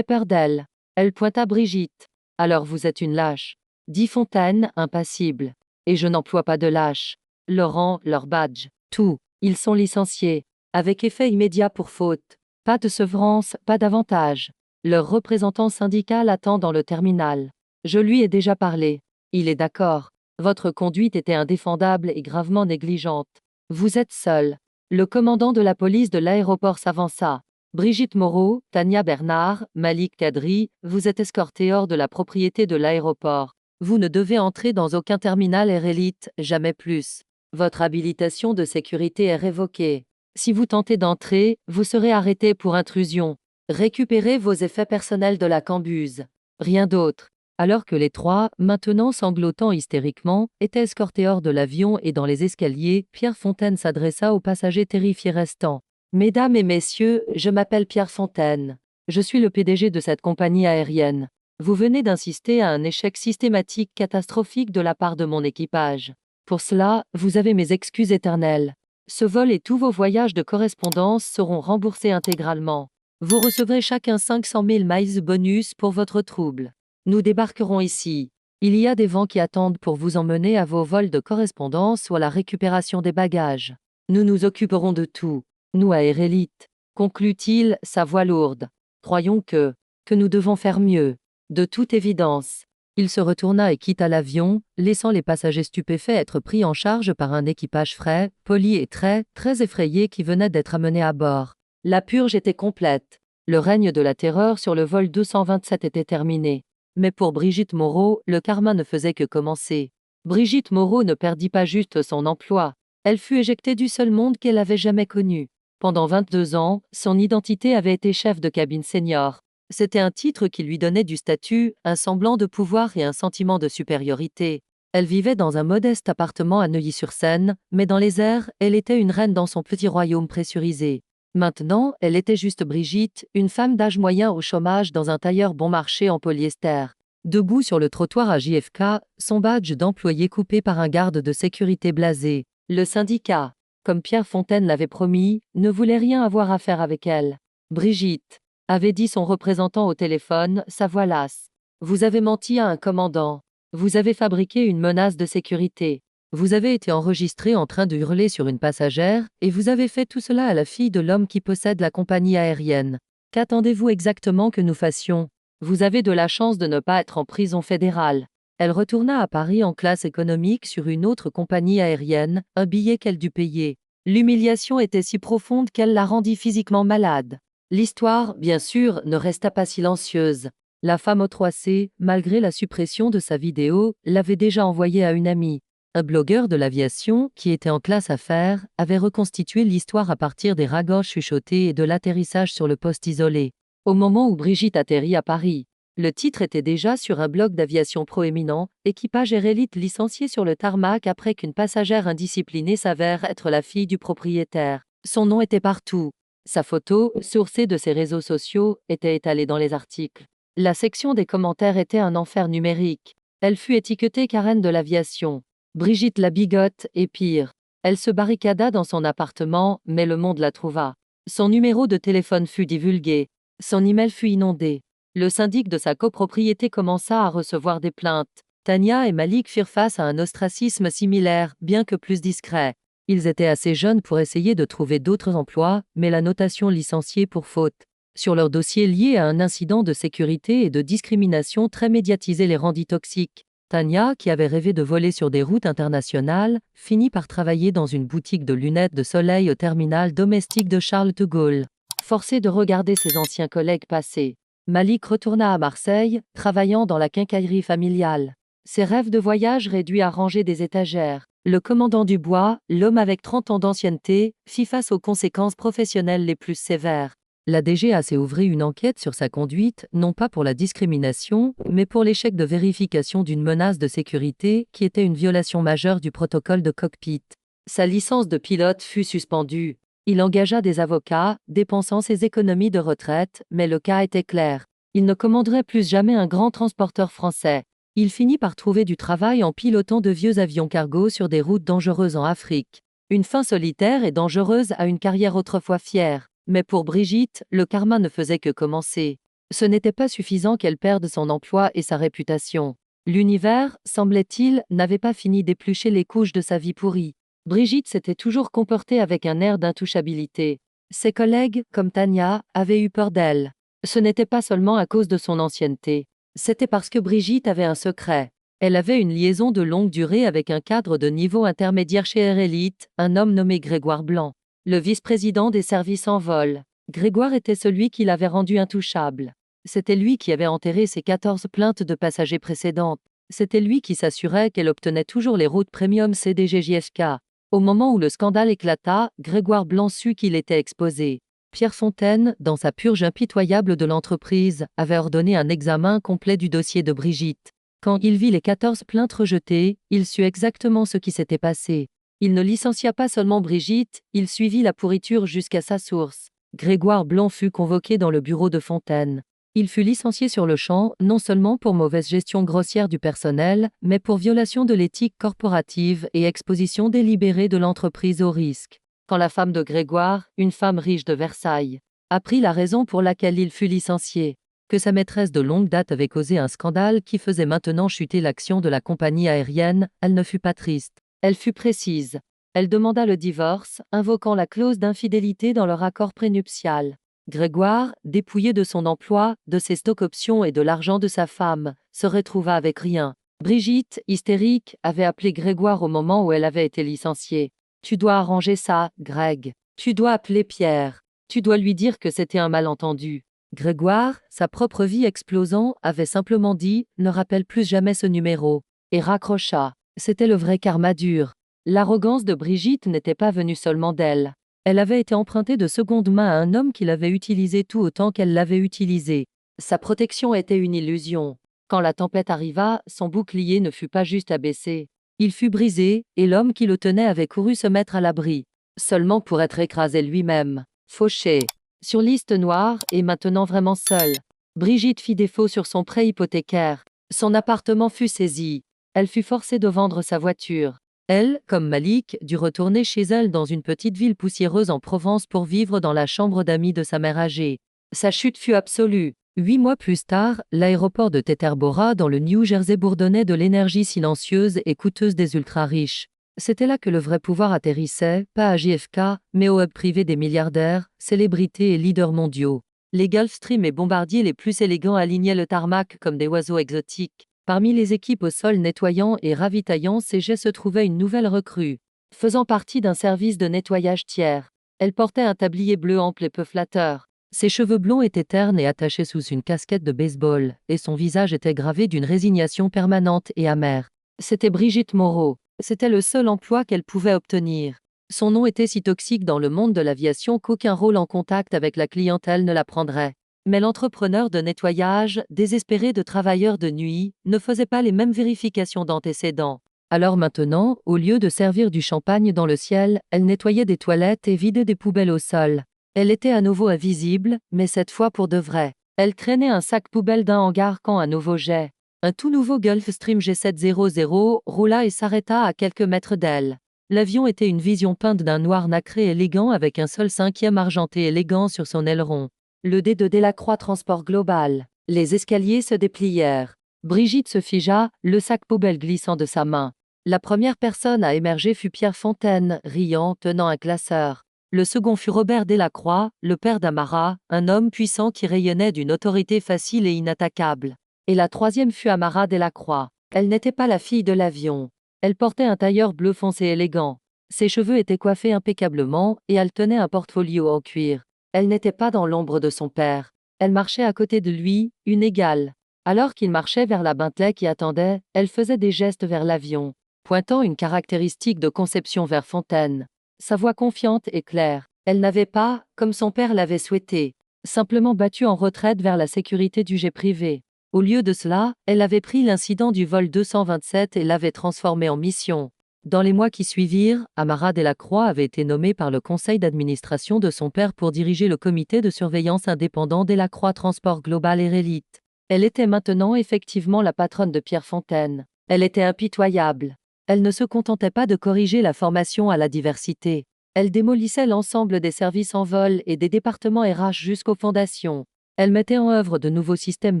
peur d'elle. Elle pointa Brigitte. Alors vous êtes une lâche. dit Fontaine, impassible. Et je n'emploie pas de lâches. Leur rang, leur badge, tout. Ils sont licenciés. Avec effet immédiat pour faute. Pas de sevrance, pas d'avantage. Leur représentant syndical attend dans le terminal. Je lui ai déjà parlé. Il est d'accord. Votre conduite était indéfendable et gravement négligente. Vous êtes seul. Le commandant de la police de l'aéroport s'avança. Brigitte Moreau, Tania Bernard, Malik Kadri, vous êtes escortés hors de la propriété de l'aéroport. Vous ne devez entrer dans aucun terminal Air Élite, jamais plus. Votre habilitation de sécurité est révoquée. Si vous tentez d'entrer, vous serez arrêté pour intrusion. Récupérez vos effets personnels de la cambuse. Rien d'autre. Alors que les trois, maintenant sanglotant hystériquement, étaient escortés hors de l'avion et dans les escaliers, Pierre Fontaine s'adressa aux passagers terrifiés restants. Mesdames et messieurs, je m'appelle Pierre Fontaine. Je suis le PDG de cette compagnie aérienne. Vous venez d'insister à un échec systématique catastrophique de la part de mon équipage. Pour cela, vous avez mes excuses éternelles. Ce vol et tous vos voyages de correspondance seront remboursés intégralement. Vous recevrez chacun 500 000 miles bonus pour votre trouble. Nous débarquerons ici. Il y a des vents qui attendent pour vous emmener à vos vols de correspondance ou à la récupération des bagages. Nous nous occuperons de tout. Nous à Air Élite, conclut-il, sa voix lourde. Croyons que nous devons faire mieux. De toute évidence. Il se retourna et quitta l'avion, laissant les passagers stupéfaits être pris en charge par un équipage frais, poli et très effrayé qui venait d'être amené à bord. La purge était complète. Le règne de la terreur sur le vol 227 était terminé. Mais pour Brigitte Moreau, le karma ne faisait que commencer. Brigitte Moreau ne perdit pas juste son emploi. Elle fut éjectée du seul monde qu'elle avait jamais connu. Pendant 22 ans, son identité avait été chef de cabine senior. C'était un titre qui lui donnait du statut, un semblant de pouvoir et un sentiment de supériorité. Elle vivait dans un modeste appartement à Neuilly-sur-Seine, mais dans les airs, elle était une reine dans son petit royaume pressurisé. Maintenant, elle était juste Brigitte, une femme d'âge moyen au chômage dans un tailleur bon marché en polyester. Debout sur le trottoir à JFK, son badge d'employé coupé par un garde de sécurité blasé. Le syndicat, comme Pierre Fontaine l'avait promis, ne voulait rien avoir à faire avec elle. Brigitte, avait dit son représentant au téléphone, sa voix lasse. Vous avez menti à un commandant. Vous avez fabriqué une menace de sécurité. Vous avez été enregistré en train de hurler sur une passagère, et vous avez fait tout cela à la fille de l'homme qui possède la compagnie aérienne. Qu'attendez-vous exactement que nous fassions? Vous avez de la chance de ne pas être en prison fédérale. Elle retourna à Paris en classe économique sur une autre compagnie aérienne, un billet qu'elle dut payer. L'humiliation était si profonde qu'elle la rendit physiquement malade. L'histoire, bien sûr, ne resta pas silencieuse. La femme au 3C, malgré la suppression de sa vidéo, l'avait déjà envoyée à une amie. Un blogueur de l'aviation, qui était en classe affaires, avait reconstitué l'histoire à partir des ragots chuchotés et de l'atterrissage sur le poste isolé. Au moment où Brigitte atterrit à Paris, le titre était déjà sur un blog d'aviation proéminent, équipage Air Élite licencié sur le tarmac après qu'une passagère indisciplinée s'avère être la fille du propriétaire. Son nom était partout. Sa photo, sourcée de ses réseaux sociaux, était étalée dans les articles. La section des commentaires était un enfer numérique. Elle fut étiquetée Karen de l'aviation. Brigitte la bigote, et pire. Elle se barricada dans son appartement, mais le monde la trouva. Son numéro de téléphone fut divulgué. Son email fut inondé. Le syndic de sa copropriété commença à recevoir des plaintes. Tania et Malik firent face à un ostracisme similaire, bien que plus discret. Ils étaient assez jeunes pour essayer de trouver d'autres emplois, mais la notation licenciée pour faute sur leur dossier lié à un incident de sécurité et de discrimination très médiatisé les rendit toxiques. Tania, qui avait rêvé de voler sur des routes internationales, finit par travailler dans une boutique de lunettes de soleil au terminal domestique de Charles de Gaulle. Forcé de regarder ses anciens collègues passer, Malik retourna à Marseille, travaillant dans la quincaillerie familiale. Ses rêves de voyage réduits à ranger des étagères. Le commandant Dubois, l'homme avec 30 ans d'ancienneté, fit face aux conséquences professionnelles les plus sévères. La DGA s'est ouvert une enquête sur sa conduite, non pas pour la discrimination, mais pour l'échec de vérification d'une menace de sécurité qui était une violation majeure du protocole de cockpit. Sa licence de pilote fut suspendue. Il engagea des avocats, dépensant ses économies de retraite, mais le cas était clair. Il ne commanderait plus jamais un grand transporteur français. Il finit par trouver du travail en pilotant de vieux avions cargo sur des routes dangereuses en Afrique. Une fin solitaire et dangereuse à une carrière autrefois fière. Mais pour Brigitte, le karma ne faisait que commencer. Ce n'était pas suffisant qu'elle perde son emploi et sa réputation. L'univers, semblait-il, n'avait pas fini d'éplucher les couches de sa vie pourrie. Brigitte s'était toujours comportée avec un air d'intouchabilité. Ses collègues, comme Tania, avaient eu peur d'elle. Ce n'était pas seulement à cause de son ancienneté. C'était parce que Brigitte avait un secret. Elle avait une liaison de longue durée avec un cadre de niveau intermédiaire chez Air Elite, un homme nommé Grégoire Blanc, le vice-président des services en vol. Grégoire était celui qui l'avait rendu intouchable. C'était lui qui avait enterré ses 14 plaintes de passagers précédentes. C'était lui qui s'assurait qu'elle obtenait toujours les routes premium CDG-JFK. Au moment où le scandale éclata, Grégoire Blanc sut qu'il était exposé. Pierre Fontaine, dans sa purge impitoyable de l'entreprise, avait ordonné un examen complet du dossier de Brigitte. Quand il vit les 14 plaintes rejetées, il sut exactement ce qui s'était passé. Il ne licencia pas seulement Brigitte, il suivit la pourriture jusqu'à sa source. Grégoire Blanc fut convoqué dans le bureau de Fontaine. Il fut licencié sur le champ, non seulement pour mauvaise gestion grossière du personnel, mais pour violation de l'éthique corporative et exposition délibérée de l'entreprise au risque. Quand la femme de Grégoire, une femme riche de Versailles, apprit la raison pour laquelle il fut licencié, que sa maîtresse de longue date avait causé un scandale qui faisait maintenant chuter l'action de la compagnie aérienne, elle ne fut pas triste. Elle fut précise. Elle demanda le divorce, invoquant la clause d'infidélité dans leur accord prénuptial. Grégoire, dépouillé de son emploi, de ses stock-options et de l'argent de sa femme, se retrouva avec rien. Brigitte, hystérique, avait appelé Grégoire au moment où elle avait été licenciée. « Tu dois arranger ça, Greg. Tu dois appeler Pierre. Tu dois lui dire que c'était un malentendu. » Grégoire, sa propre vie explosant, avait simplement dit « Ne rappelle plus jamais ce numéro » et raccrocha. C'était le vrai karma dur. L'arrogance de Brigitte n'était pas venue seulement d'elle. Elle avait été empruntée de seconde main à un homme qui l'avait utilisée tout autant qu'elle l'avait utilisée. Sa protection était une illusion. Quand la tempête arriva, son bouclier ne fut pas juste abaissé. Il fut brisé, et l'homme qui le tenait avait couru se mettre à l'abri, seulement pour être écrasé lui-même, fauché, sur liste noire et maintenant vraiment seule. Brigitte fit défaut sur son prêt hypothécaire. Son appartement fut saisi. Elle fut forcée de vendre sa voiture. Elle, comme Malik, dut retourner chez elle dans une petite ville poussiéreuse en Provence pour vivre dans la chambre d'amis de sa mère âgée. Sa chute fut absolue. 8 mois plus tard, l'aéroport de Teterbora dans le New Jersey bourdonnait de l'énergie silencieuse et coûteuse des ultra-riches. C'était là que le vrai pouvoir atterrissait, pas à JFK, mais au hub privé des milliardaires, célébrités et leaders mondiaux. Les Gulfstream et bombardiers les plus élégants alignaient le tarmac comme des oiseaux exotiques. Parmi les équipes au sol nettoyant et ravitaillant ces jets se trouvait une nouvelle recrue, faisant partie d'un service de nettoyage tiers. Elle portait un tablier bleu ample et peu flatteur. Ses cheveux blonds étaient ternes et attachés sous une casquette de baseball, et son visage était gravé d'une résignation permanente et amère. C'était Brigitte Moreau. C'était le seul emploi qu'elle pouvait obtenir. Son nom était si toxique dans le monde de l'aviation qu'aucun rôle en contact avec la clientèle ne la prendrait. Mais l'entrepreneur de nettoyage, désespéré de travailleurs de nuit, ne faisait pas les mêmes vérifications d'antécédents. Alors maintenant, au lieu de servir du champagne dans le ciel, elle nettoyait des toilettes et vidait des poubelles au sol. Elle était à nouveau invisible, mais cette fois pour de vrai. Elle traînait un sac poubelle d'un hangar quand un nouveau jet, un tout nouveau Gulfstream G700, roula et s'arrêta à quelques mètres d'elle. L'avion était une vision peinte d'un noir nacré élégant avec un seul cinquième argenté élégant sur son aileron. Le D de Delacroix Transport Global. Les escaliers se déplièrent. Brigitte se figea, le sac poubelle glissant de sa main. La première personne à émerger fut Pierre Fontaine, riant, tenant un classeur. Le second fut Robert Delacroix, le père d'Amara, un homme puissant qui rayonnait d'une autorité facile et inattaquable. Et la troisième fut Amara Delacroix. Elle n'était pas la fille de l'avion. Elle portait un tailleur bleu foncé élégant. Ses cheveux étaient coiffés impeccablement et elle tenait un portfolio en cuir. Elle n'était pas dans l'ombre de son père. Elle marchait à côté de lui, une égale. Alors qu'il marchait vers la Bentley qui attendait, elle faisait des gestes vers l'avion, pointant une caractéristique de conception vers Fontaine. Sa voix confiante et claire. Elle n'avait pas, comme son père l'avait souhaité, simplement battu en retraite vers la sécurité du jet privé. Au lieu de cela, elle avait pris l'incident du vol 227 et l'avait transformé en mission. Dans les mois qui suivirent, Amara Delacroix avait été nommée par le conseil d'administration de son père pour diriger le comité de surveillance indépendant Delacroix Transport Global Air Elite. Elle était maintenant effectivement la patronne de Pierre Fontaine. Elle était impitoyable. Elle ne se contentait pas de corriger la formation à la diversité. Elle démolissait l'ensemble des services en vol et des départements RH jusqu'aux fondations. Elle mettait en œuvre de nouveaux systèmes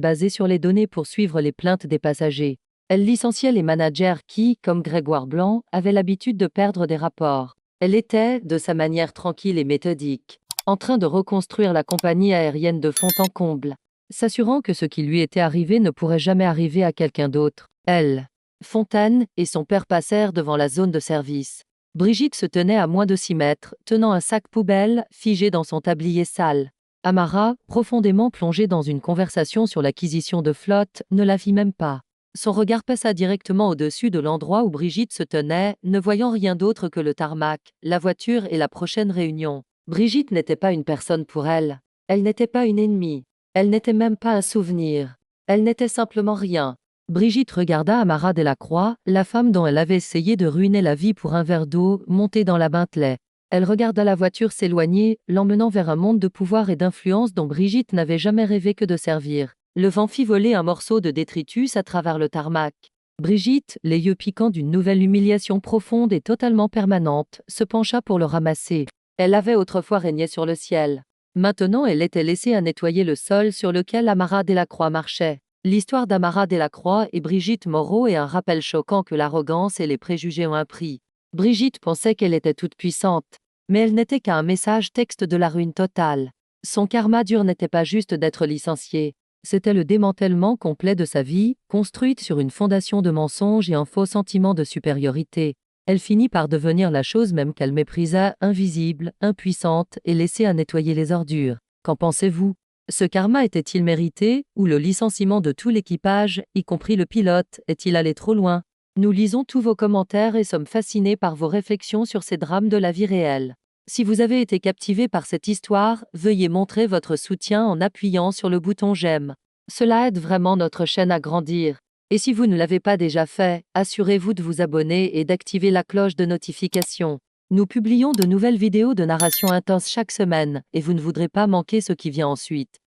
basés sur les données pour suivre les plaintes des passagers. Elle licenciait les managers qui, comme Grégoire Blanc, avaient l'habitude de perdre des rapports. Elle était, de sa manière tranquille et méthodique, en train de reconstruire la compagnie aérienne de fond en comble, s'assurant que ce qui lui était arrivé ne pourrait jamais arriver à quelqu'un d'autre. Elle, Fontaine et son père passèrent devant la zone de service. Brigitte se tenait à moins de 6 mètres, tenant un sac poubelle, figé dans son tablier sale. Amara, profondément plongée dans une conversation sur l'acquisition de flotte, ne la vit même pas. Son regard passa directement au-dessus de l'endroit où Brigitte se tenait, ne voyant rien d'autre que le tarmac, la voiture et la prochaine réunion. Brigitte n'était pas une personne pour elle. Elle n'était pas une ennemie. Elle n'était même pas un souvenir. Elle n'était simplement rien. Brigitte regarda Amara Delacroix, la femme dont elle avait essayé de ruiner la vie pour un verre d'eau, montée dans la Bentley. Elle regarda la voiture s'éloigner, l'emmenant vers un monde de pouvoir et d'influence dont Brigitte n'avait jamais rêvé que de servir. Le vent fit voler un morceau de détritus à travers le tarmac. Brigitte, les yeux piquants d'une nouvelle humiliation profonde et totalement permanente, se pencha pour le ramasser. Elle avait autrefois régné sur le ciel. Maintenant elle était laissée à nettoyer le sol sur lequel Amara Delacroix marchait. L'histoire d'Amara Delacroix et Brigitte Moreau est un rappel choquant que l'arrogance et les préjugés ont un prix. Brigitte pensait qu'elle était toute puissante, mais elle n'était qu'un message texte de la ruine totale. Son karma dur n'était pas juste d'être licenciée. C'était le démantèlement complet de sa vie, construite sur une fondation de mensonges et un faux sentiment de supériorité. Elle finit par devenir la chose même qu'elle méprisa, invisible, impuissante et laissée à nettoyer les ordures. Qu'en pensez-vous ? Ce karma était-il mérité, ou le licenciement de tout l'équipage, y compris le pilote, est-il allé trop loin? Nous lisons tous vos commentaires et sommes fascinés par vos réflexions sur ces drames de la vie réelle. Si vous avez été captivé par cette histoire, veuillez montrer votre soutien en appuyant sur le bouton j'aime. Cela aide vraiment notre chaîne à grandir. Et si vous ne l'avez pas déjà fait, assurez-vous de vous abonner et d'activer la cloche de notification. Nous publions de nouvelles vidéos de narration intense chaque semaine, et vous ne voudrez pas manquer ce qui vient ensuite.